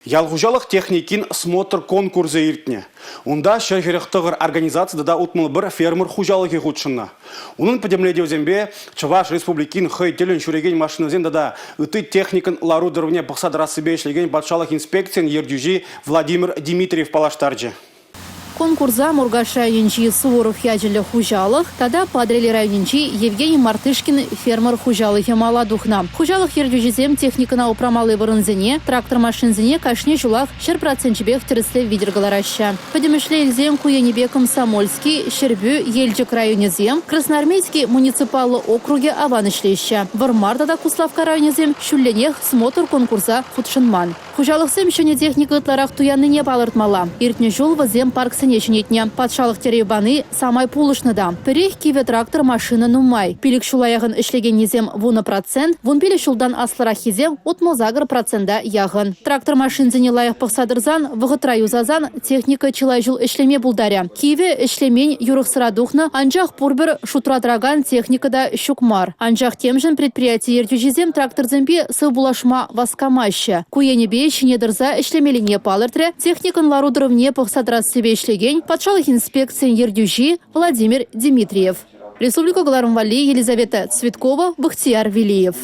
Ялғужалық техникин смотр конкурсы иртне. Унда шерхерехтығыр организацияда да утмыл бір фермер хужалығы худшынна. Унын подемледеузембе Чуваш республикин хой телен шуреген машинозен да ыты техникын ларудырвне пықсадрасы бешлеген батшалық инспекциян ердюжи Владимир Дмитриев палаштарджи. Конкурса Мургаша райончи Суворов яджилі хужалық, тада Падрели райончи Евгений Мартышкин фермер хужалығы маладухна. Хужалық ердюжизем техникана упрамалы вырынзене, трактор машинзене кашне жулақ 1% тіріслі видергалараща. Подемешле елзем Куенебе Комсомольский, Шербю, Ельджик районезем, Красноармейский муниципалы округе аванышлеща. Вармардада Куславка районезем шулленех смотр конкурса худшынман. Хужалықсем шыне техника ытларақ туянны не балыртмала. Иртне жол вазем парк сенечнетне. Патшалық теребаны самай пулышныда. Перех киве трактор машина нумай. Пилік шулаяғын ішлеген незем вуны 1%, вун пилі шулдан аслырақ хизем утмылзагыр 1% яғын. Трактор машинзене лайық пықсадырзан, вғытраю зазан техника чылай жыл ішлеме бұлдаря. Киве ішлемень юрық sıрадухны, анжақ пурбір шутрадраган техникада шукмар. Анжақ темжін предприятие ердюжизем тракторзембе сы булашма васкамаще. Куенебе шинедырза ішлемеліне палыртре, техникын ларудырывне пықсадрас себе ишлеген патшалық инспекция ердюжи Владимир Дмитриев. Республика Галарымвали, Елизавета Цветкова, Бахтияр Велиев.